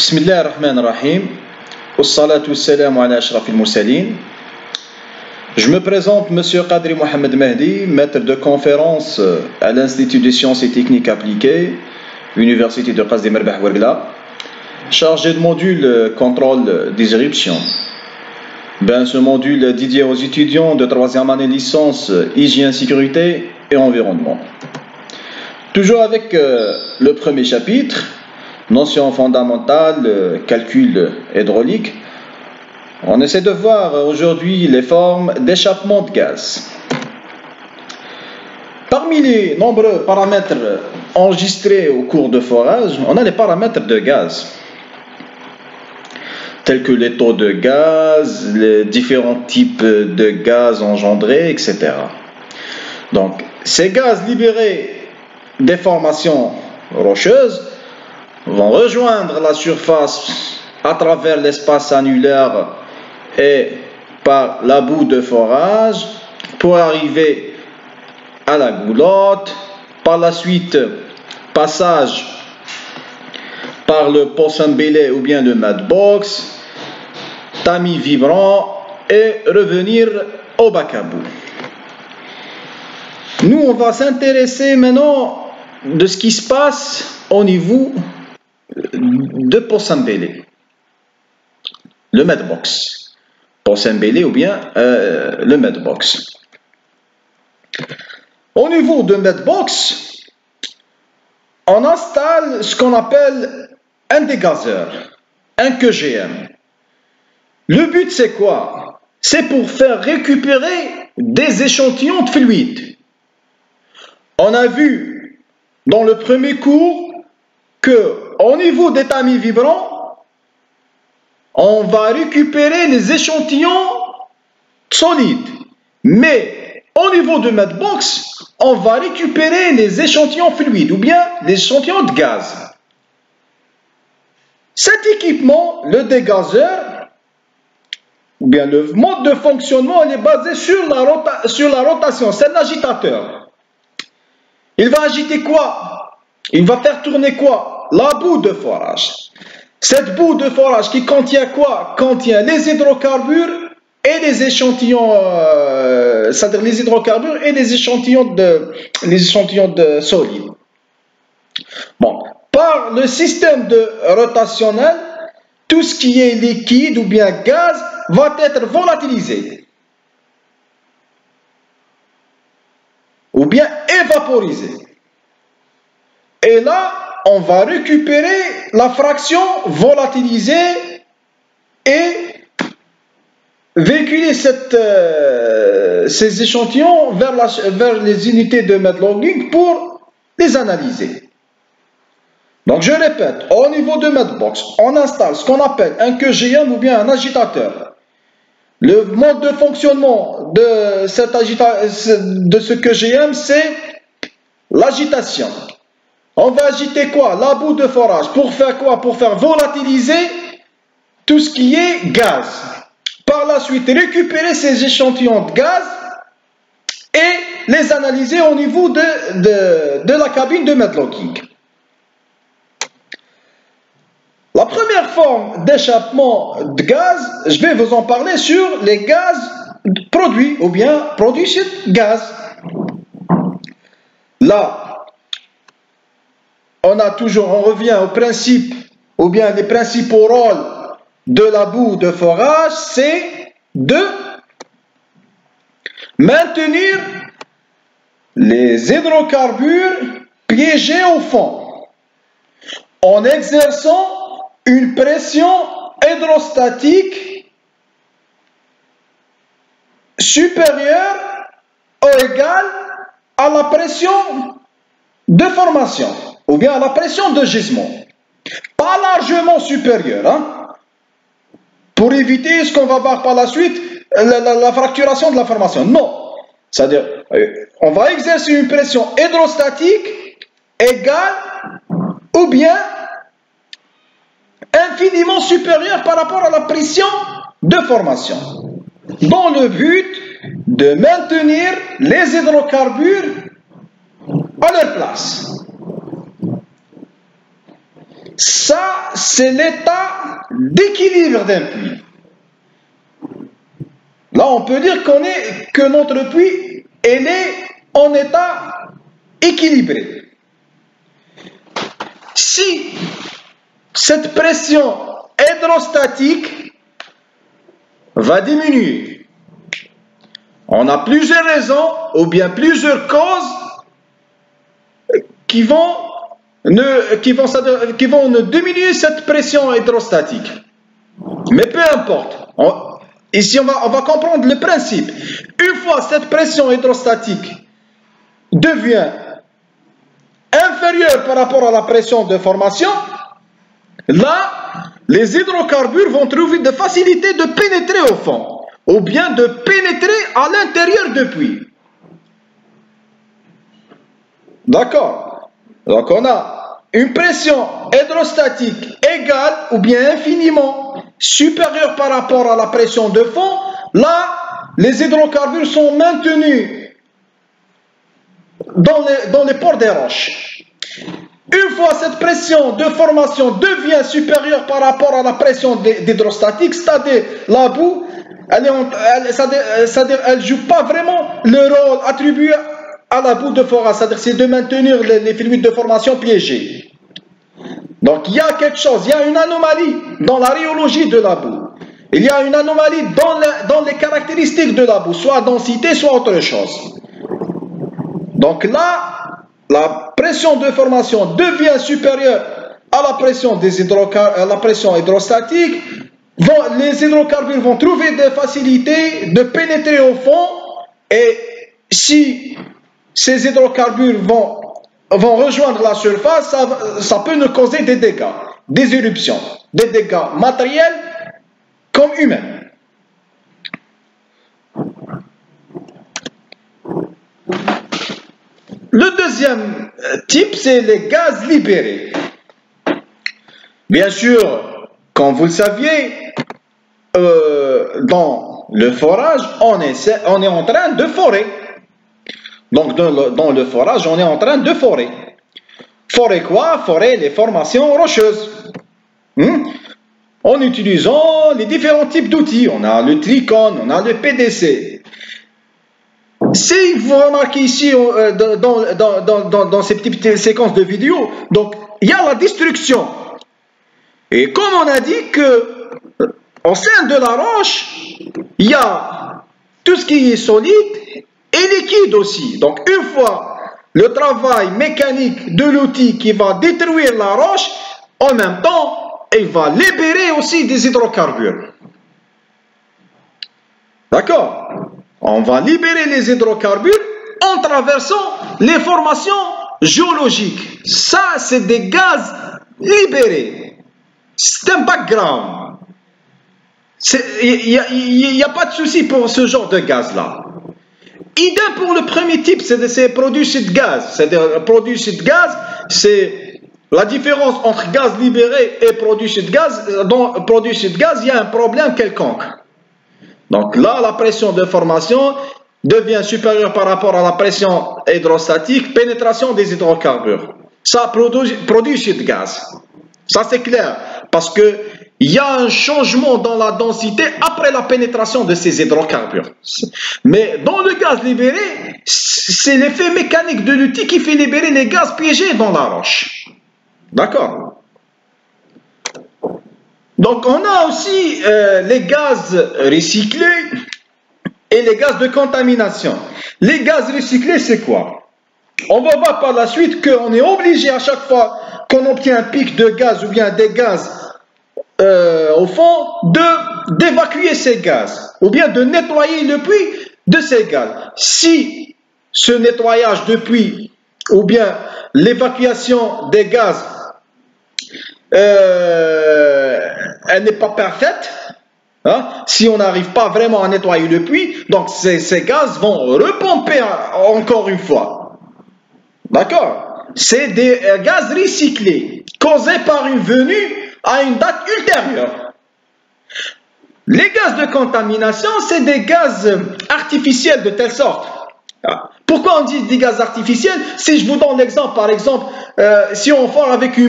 بسم الله الرحمن الرحيم والصلاة والسلام على أشرف المرسلين. Je me présente Monsieur Qadri Mohamed Mahdi, maître de conférence à l'Institut des sciences et techniques appliquées, Université de Qasdi Merbah Ouergla, chargé de module contrôle des éruptions. Ce module dédié aux étudiants de 3e année licence hygiène, sécurité et environnement. Toujours avec le premier chapitre, notions fondamentales, calcul hydraulique. On essaie de voir aujourd'hui les formes d'échappement de gaz. Parmi les nombreux paramètres enregistrés au cours de forage, on a les paramètres de gaz, tels que les taux de gaz, les différents types de gaz engendrés, etc. Donc, ces gaz libérés des formations rocheuses vont rejoindre la surface à travers l'espace annulaire et par la boue de forage pour arriver à la goulotte. Par la suite, passage par le possum belay ou bien le matchbox, tamis vibrant et revenir au bac à boue. Nous, on va s'intéresser maintenant de ce qui se passe au niveau de possum belay, le matchbox, possum belay ou bien le matchbox. Au niveau de matchbox, on installe ce qu'on appelle un dégazeur, un QGM. Le but c'est quoi? C'est pour faire récupérer des échantillons de fluide. On a vu dans le premier cours que au niveau des tamis vibrants, on va récupérer les échantillons solides. Mais au niveau de matchbox, on va récupérer les échantillons fluides ou bien les échantillons de gaz. Cet équipement, le dégazeur, ou bien le mode de fonctionnement, il est basé sur la rotation. C'est un agitateur. Il va agiter quoi? Il va faire tourner quoi? La boue de forage. Cette boue de forage qui contient quoi? Contient les hydrocarbures et les échantillons, c'est-à-dire les hydrocarbures et les échantillons de solides. Bon, par le système de rotationnel, tout ce qui est liquide ou bien gaz va être volatilisé ou bien évaporisé. Et là, on va récupérer la fraction volatilisée et véhiculer ces échantillons vers les unités de matchlogging pour les analyser. Donc je répète, au niveau de matchbox, on installe ce qu'on appelle un QGM ou bien un agitateur. Le mode de fonctionnement de ce QGM, c'est l'agitation. On va agiter quoi? La boue de forage. Pour faire quoi? Pour faire volatiliser tout ce qui est gaz. Par la suite, récupérer ces échantillons de gaz et les analyser au niveau de la cabine de matchlogging. La première forme d'échappement de gaz, je vais vous en parler sur les gaz produits ou bien produits gaz. Là, on revient au principe ou bien les principaux rôles de la boue de forage, c'est de maintenir les hydrocarbures piégés au fond en exerçant une pression hydrostatique supérieure ou égale à la pression de formation ou bien à la pression de gisement. Pas largement supérieure, hein, pour éviter ce qu'on va voir par la suite, la fracturation de la formation. Non, c'est-à-dire on va exercer une pression hydrostatique égale ou bien infiniment supérieure par rapport à la pression de formation, dans le but de maintenir les hydrocarbures à leur place. Ça, c'est l'état d'équilibre d'un puits. Là, on peut dire que notre puits, elle est en état équilibré. Si cette pression hydrostatique va diminuer, on a plusieurs raisons ou bien plusieurs causes qui vont diminuer cette pression hydrostatique. Mais peu importe. Ici, on va comprendre le principe. Une fois cette pression hydrostatique devient inférieure par rapport à la pression de formation, là, les hydrocarbures vont trouver de facilité de pénétrer au fond, ou bien de pénétrer à l'intérieur du puits. D'accord? Donc on a une pression hydrostatique égale ou bien infiniment supérieure par rapport à la pression de fond. Là, les hydrocarbures sont maintenus dans les pores des roches. Une fois cette pression de formation devient supérieure par rapport à la pression hydrostatique, c'est-à-dire la boue, elle ne joue pas vraiment le rôle attribué à la boue de forage, c'est-à-dire c'est de maintenir les fluides de formation piégés. Donc il y a quelque chose, il y a une anomalie dans la rhéologie de la boue. Il y a une anomalie dans les caractéristiques de la boue, soit densité, soit autre chose. Donc là, la pression de formation devient supérieure à la pression hydrostatique. Les hydrocarbures vont trouver des facilités de pénétrer au fond, et si ces hydrocarbures vont rejoindre la surface, ça peut nous causer des dégâts, des éruptions, des dégâts matériels comme humains. Le deuxième type, c'est les gaz libérés. Bien sûr, comme vous le saviez, dans le forage, on est en train de forer. Donc, dans le forage, on est en train de forer. Forer quoi? Forer les formations rocheuses. En utilisant les différents types d'outils. On a le tricone, on a le PDC. Si vous remarquez ici, dans ces petites séquences de vidéos, donc, il y a la destruction. Et comme on a dit que au sein de la roche, il y a tout ce qui est solide et liquide aussi. Donc, une fois le travail mécanique de l'outil qui va détruire la roche, en même temps, il va libérer aussi des hydrocarbures. D'accord? On va libérer les hydrocarbures en traversant les formations géologiques. Ça, c'est des gaz libérés. C'est un background. Il n'y a pas de souci pour ce genre de gaz-là. Idem pour le premier type, c'est produced gaz. C'est-à-dire, produced gaz, c'est la différence entre gaz libéré et produced gaz. Dans produced gaz, il y a un problème quelconque. Donc là, la pression de formation devient supérieure par rapport à la pression hydrostatique, pénétration des hydrocarbures. Ça produit ce gaz. Ça, c'est clair. Parce qu'il y a un changement dans la densité après la pénétration de ces hydrocarbures. Mais dans le gaz libéré, c'est l'effet mécanique de l'outil qui fait libérer les gaz piégés dans la roche. D'accord? Donc, on a aussi les gaz recyclés et les gaz de contamination. Les gaz recyclés, c'est quoi? On va voir par la suite qu'on est obligé à chaque fois qu'on obtient un pic de gaz ou bien des gaz au fond, d'évacuer ces gaz ou bien de nettoyer le puits de ces gaz. Si ce nettoyage de puits ou bien l'évacuation des gaz elle n'est pas parfaite, hein? Si on n'arrive pas vraiment à nettoyer le puits, donc ces gaz vont repomper encore une fois. D'accord? C'est des gaz recyclés, causés par une venue à une date ultérieure. Les gaz de contamination, c'est des gaz artificiels de telle sorte. Pourquoi on dit des gaz artificiels? Si je vous donne l'exemple, par exemple, si on fore avec une